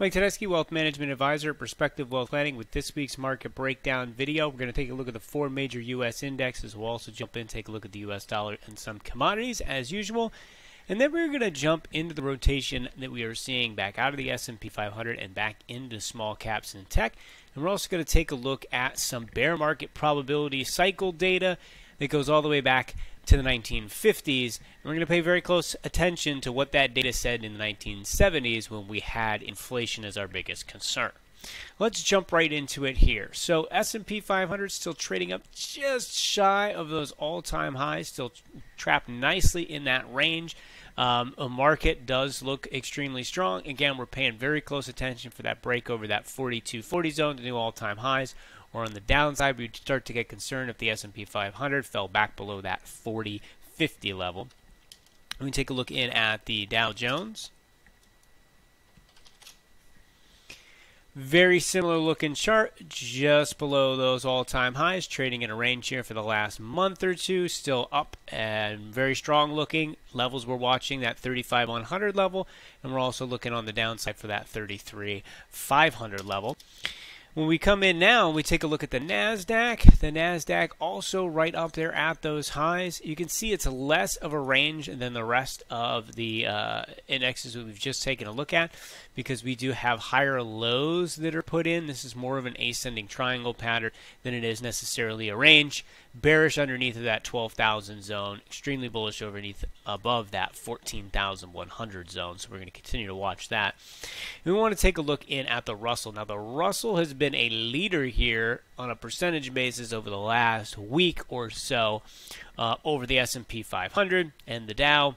Mike Tedeschi, Wealth Management Advisor at Perspective Wealth Planning with this week's market breakdown video. We're going to take a look at the four major U.S. indexes. We'll also jump in and take a look at the U.S. dollar and some commodities as usual. And then we're going to jump into the rotation that we are seeing back out of the S&P 500 and back into small caps and tech. And we're also going to take a look at some bear market probability cycle data that goes all the way back to the 1950s. And we're going to pay very close attention to what that data said in the 1970s when we had inflation as our biggest concern. Let's jump right into it here. So S&P 500 still trading up just shy of those all-time highs, still trapped nicely in that range. A market does look extremely strong. Again, we're paying very close attention for that break over that 4240 zone to new all-time highs. Or on the downside, we'd start to get concerned if the S&P 500 fell back below that 4050 level. Let me take a look in at the Dow Jones. Very similar looking chart, just below those all-time highs, trading in a range here for the last month or two, still up and very strong looking. Levels we're watching, that 35,100 level, and we're also looking on the downside for that 33,500 level. When we come in now and we take a look at the Nasdaq also right up there at those highs. You can see it's less of a range than the rest of the indexes that we've just taken a look at because we do have higher lows that are put in. This is more of an ascending triangle pattern than it is necessarily a range. Bearish underneath of that 12,000 zone, extremely bullish above that 14,100 zone. So we're going to continue to watch that. And we want to take a look in at the Russell. Now the Russell has been a leader here on a percentage basis over the last week or so over the S&P 500 and the Dow.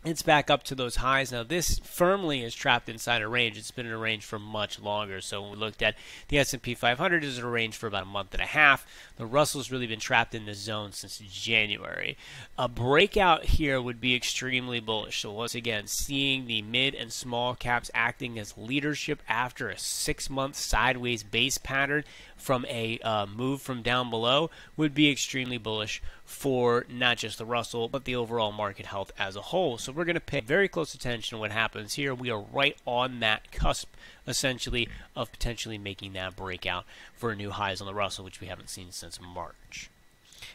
It's back up to those highs. Now this firmly is trapped inside a range. It's been in a range for much longer. So when we looked at the S&P 500 is in a range for about a month and a half. The Russell's really been trapped in this zone since January. A breakout here would be extremely bullish. So once again, seeing the mid and small caps acting as leadership after a 6-month sideways base pattern from a move from down below would be extremely bullish for not just the Russell, but the overall market health as a whole. So we're going to pay very close attention to what happens here. We are right on that cusp, essentially, of potentially making that breakout for new highs on the Russell, which we haven't seen since March.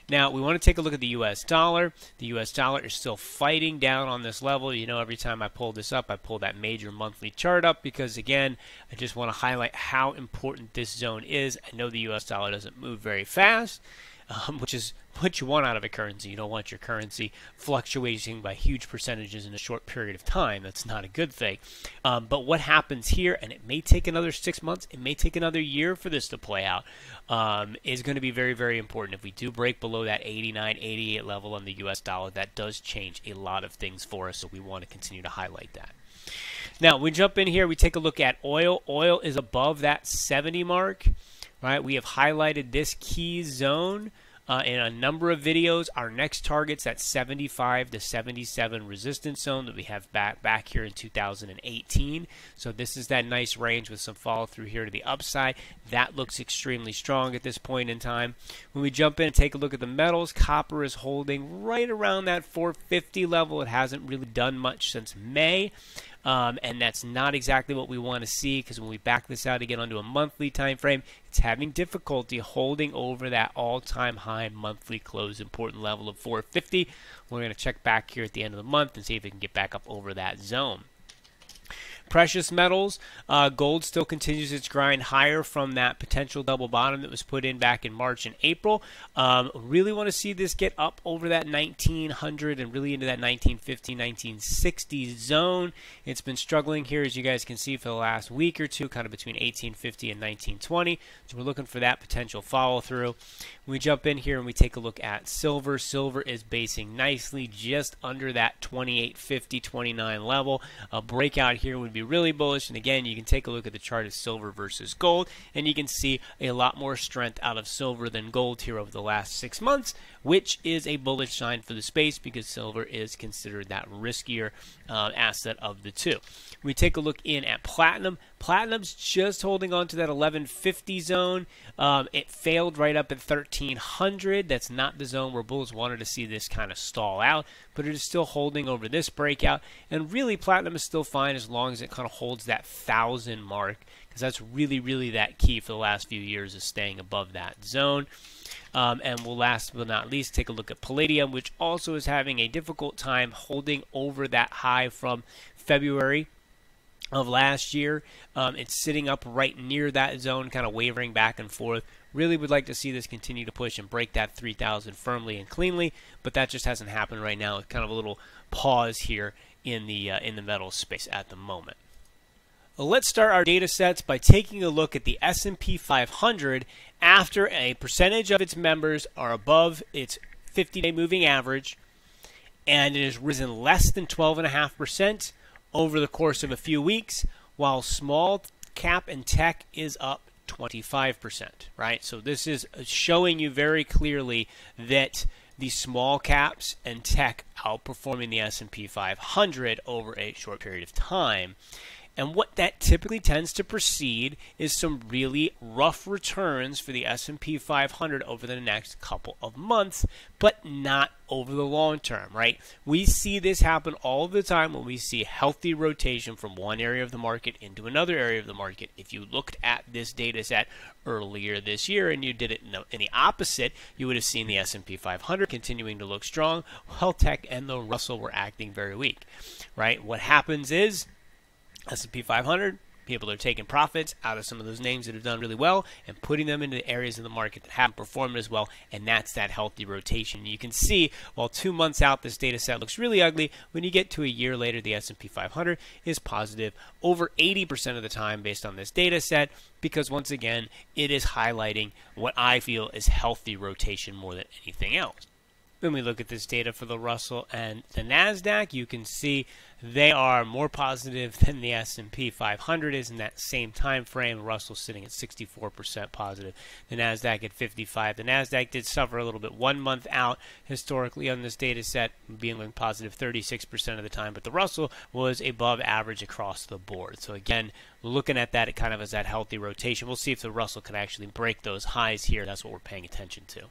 Now, we want to take a look at the U.S. dollar. The U.S. dollar is still fighting down on this level. You know, every time I pull this up, I pull that major monthly chart up because, again, I just want to highlight how important this zone is. I know the U.S. dollar doesn't move very fast, which is what you want out of a currency. You don't want your currency fluctuating by huge percentages in a short period of time. That's not a good thing. But what happens here, and it may take another 6 months, it may take another year for this to play out, is going to be very, very important. If we do break below that 89, 88 level on the U.S. dollar, that does change a lot of things for us, so we want to continue to highlight that. Now, we jump in here, we take a look at oil. Oil is above that 70 mark. Right? We have highlighted this key zone in a number of videos. Our next target's at 75 to 77 resistance zone that we have back here in 2018. So this is that nice range with some follow through here to the upside. That looks extremely strong at this point in time. When we jump in and take a look at the metals, copper is holding right around that 450 level. It hasn't really done much since May. And that's not exactly what we want to see because when we back this out again onto a monthly time frame, it's having difficulty holding over that all-time high monthly close important level of 450. We're going to check back here at the end of the month and see if we can get back up over that zone. Precious metals, gold still continues its grind higher from that potential double bottom that was put in back in March and April. Really want to see this get up over that 1900 and really into that 1950, 1960 zone. It's been struggling here, as you guys can see, for the last week or two, kind of between 1850 and 1920. So we're looking for that potential follow through. We jump in here and we take a look at silver. Silver is basing nicely just under that 2850, 29 level. A breakout here would be really bullish, and again, you can take a look at the chart of silver versus gold, and you can see a lot more strength out of silver than gold here over the last 6 months, which is a bullish sign for the space because silver is considered that riskier asset of the two. We take a look in at platinum. Platinum's just holding on to that 1150 zone. It failed right up at 1300. That's not the zone where bulls wanted to see this kind of stall out, but it is still holding over this breakout. And really, platinum is still fine as long as it kind of holds that 1000 mark, because that's really that key for the last few years, is staying above that zone. And we'll last but not least take a look at palladium, which also is having a difficult time holding over that high from February of last year. It's sitting up right near that zone, kind of wavering back and forth. Really would like to see this continue to push and break that 3,000 firmly and cleanly, but that just hasn't happened right now. It's kind of a little pause here in the metal space at the moment. Well, let's start our data sets by taking a look at the S&P 500 after a percentage of its members are above its 50-day moving average, and it has risen less than 12.5% over the course of a few weeks, while small cap and tech is up 25%, right? So this is showing you very clearly that the small caps and tech outperforming the S&P 500 over a short period of time. And what that typically tends to precede is some really rough returns for the S&P 500 over the next couple of months, but not over the long term, right? We see this happen all the time when we see healthy rotation from one area of the market into another area of the market. If you looked at this data set earlier this year and you did it in the opposite, you would have seen the S&P 500 continuing to look strong, while tech and the Russell were acting very weak, right? What happens is S&P 500, people are taking profits out of some of those names that have done really well and putting them into areas of the market that haven't performed as well, and that's that healthy rotation. You can see, while 2 months out this data set looks really ugly, when you get to a year later, the S&P 500 is positive over 80% of the time based on this data set, because once again, it is highlighting what I feel is healthy rotation more than anything else. When we look at this data for the Russell and the Nasdaq, you can see they are more positive than the S&P 500 is in that same time frame. Russell's sitting at 64% positive, the Nasdaq at 55%. The Nasdaq did suffer a little bit 1 month out historically on this data set, being positive 36% of the time, but the Russell was above average across the board. So again, looking at that, it kind of is that healthy rotation. We'll see if the Russell can actually break those highs here. That's what we're paying attention to.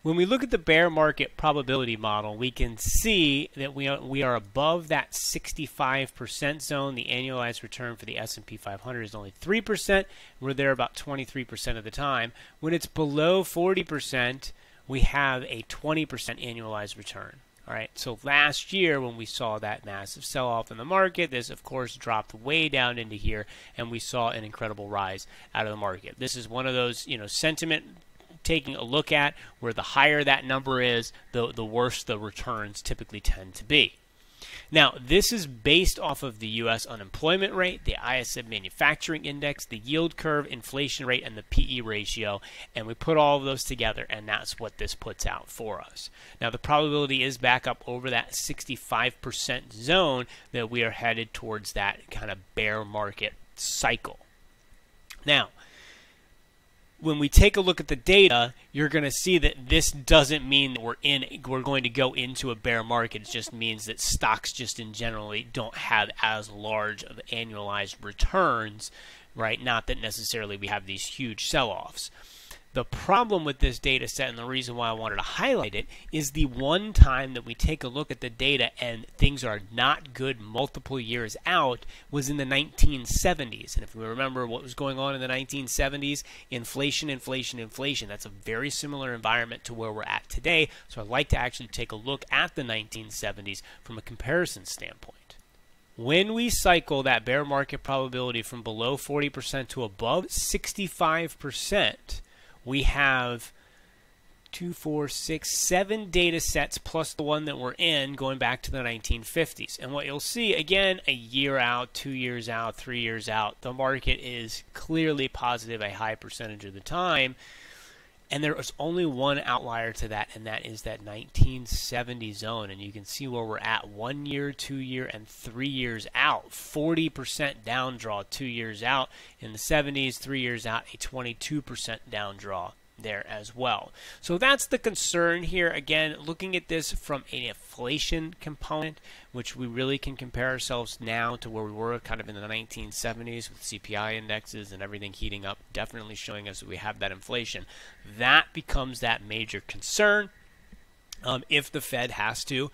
When we look at the bear market probability model, we can see that we are above that 65% zone. The annualized return for the S&P 500 is only 3%. We're there about 23% of the time. When it's below 40%, we have a 20% annualized return. All right, so last year when we saw that massive sell-off in the market, this of course dropped way down into here, and we saw an incredible rise out of the market. This is one of those, sentiment taking a look at where the higher that number is, the worse the returns typically tend to be. Now, this is based off of the U.S. unemployment rate, the ISM manufacturing index, the yield curve, inflation rate, and the PE ratio, and we put all of those together, and that's what this puts out for us. Now, the probability is back up over that 65% zone that we are headed towards that kind of bear market cycle. Now, when we take a look at the data, you're going to see that this doesn't mean that we're going to go into a bear market. It just means that stocks just in generally don't have as large of annualized returns, right? Not that necessarily we have these huge sell-offs. The problem with this data set, and the reason why I wanted to highlight it, is the one time that we take a look at the data and things are not good multiple years out was in the 1970s. And if we remember what was going on in the 1970s, inflation. That's a very similar environment to where we're at today. So I'd like to actually take a look at the 1970s from a comparison standpoint. When we cycle that bear market probability from below 40% to above 65%, we have 2, 4, 6, 7 data sets plus the one that we're in going back to the 1950s. And what you'll see, again, a year out, 2 years out, 3 years out, the market is clearly positive a high percentage of the time. And there is only one outlier to that, and that is that 1970 zone. And you can see where we're at 1 year, 2 year, and 3 years out. 40% down draw 2 years out. In the 70s, 3 years out, a 22% down draw. there as well. So that's the concern here. Again, looking at this from an inflation component, which we really can compare ourselves now to where we were kind of in the 1970s with CPI indexes and everything heating up, definitely showing us that we have that inflation. That becomes that major concern if the Fed has to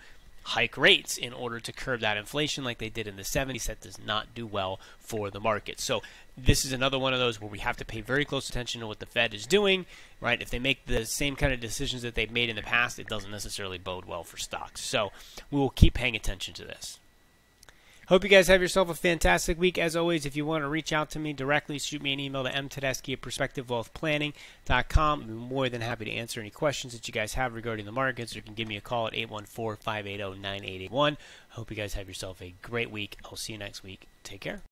hike rates in order to curb that inflation like they did in the 70s. That does not do well for the market. So this is another one of those where we have to pay very close attention to what the Fed is doing, right? If they make the same kind of decisions that they've made in the past, it doesn't necessarily bode well for stocks. So we will keep paying attention to this. Hope you guys have yourself a fantastic week. As always, if you want to reach out to me directly, shoot me an email to mtedeschi@perspectivewealthplanning.com. I'll be more than happy to answer any questions that you guys have regarding the markets, or you can give me a call at 814-580-9881. Hope you guys have yourself a great week. I'll see you next week. Take care.